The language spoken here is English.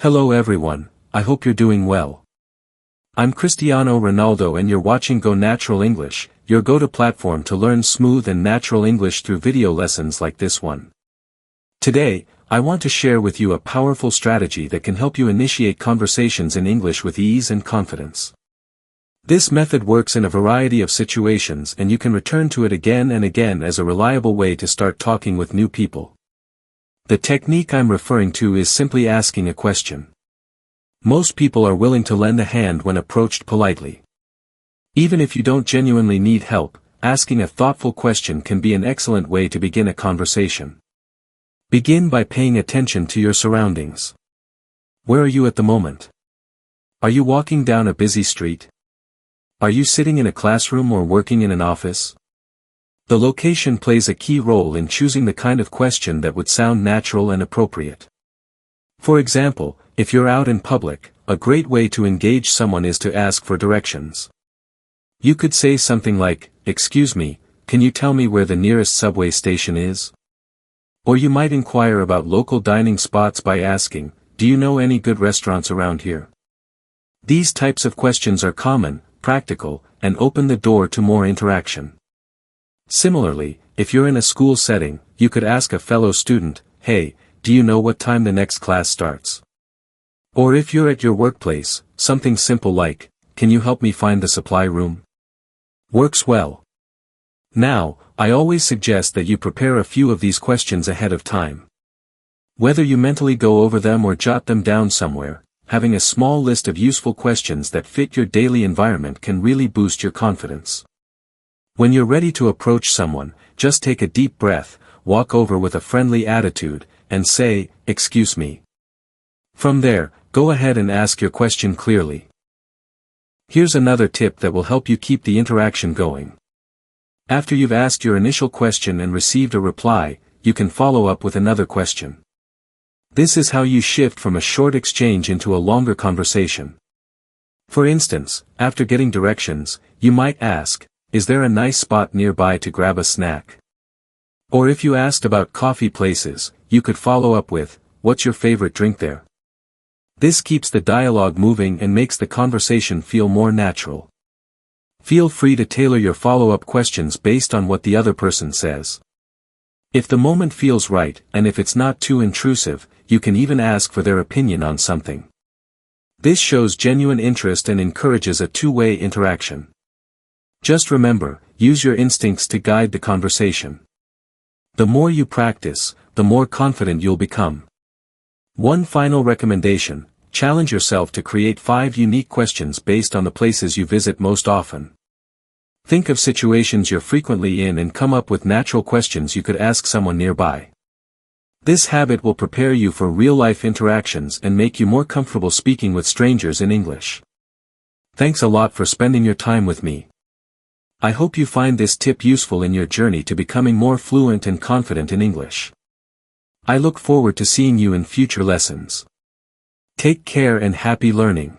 Hello everyone, I hope you're doing well. I'm Cristiano Ronaldo and you're watching Go Natural English, your go-to platform to learn smooth and natural English through video lessons like this one. Today, I want to share with you a powerful strategy that can help you initiate conversations in English with ease and confidence. This method works in a variety of situations and you can return to it again and again as a reliable way to start talking with new people. The technique I'm referring to is simply asking a question. Most people are willing to lend a hand when approached politely. Even if you don't genuinely need help, asking a thoughtful question can be an excellent way to begin a conversation. Begin by paying attention to your surroundings. Where are you at the moment? Are you walking down a busy street? Are you sitting in a classroom or working in an office? The location plays a key role in choosing the kind of question that would sound natural and appropriate. For example, if you're out in public, a great way to engage someone is to ask for directions. You could say something like, "Excuse me, can you tell me where the nearest subway station is?" Or you might inquire about local dining spots by asking, "Do you know any good restaurants around here?" These types of questions are common, practical, and open the door to more interaction. Similarly, if you're in a school setting, you could ask a fellow student, "Hey, do you know what time the next class starts?" Or if you're at your workplace, something simple like, "Can you help me find the supply room?" Works well. Now, I always suggest that you prepare a few of these questions ahead of time. Whether you mentally go over them or jot them down somewhere, having a small list of useful questions that fit your daily environment can really boost your confidence. When you're ready to approach someone, just take a deep breath, walk over with a friendly attitude, and say, "Excuse me." From there, go ahead and ask your question clearly. Here's another tip that will help you keep the interaction going. After you've asked your initial question and received a reply, you can follow up with another question. This is how you shift from a short exchange into a longer conversation. For instance, after getting directions, you might ask, "Is there a nice spot nearby to grab a snack?" Or if you asked about coffee places, you could follow up with, "What's your favorite drink there?" This keeps the dialogue moving and makes the conversation feel more natural. Feel free to tailor your follow-up questions based on what the other person says. If the moment feels right, and if it's not too intrusive, you can even ask for their opinion on something. This shows genuine interest and encourages a two-way interaction. Just remember, use your instincts to guide the conversation. The more you practice, the more confident you'll become. One final recommendation: challenge yourself to create 5 unique questions based on the places you visit most often. Think of situations you're frequently in and come up with natural questions you could ask someone nearby. This habit will prepare you for real-life interactions and make you more comfortable speaking with strangers in English. Thanks a lot for spending your time with me. I hope you find this tip useful in your journey to becoming more fluent and confident in English. I look forward to seeing you in future lessons. Take care and happy learning.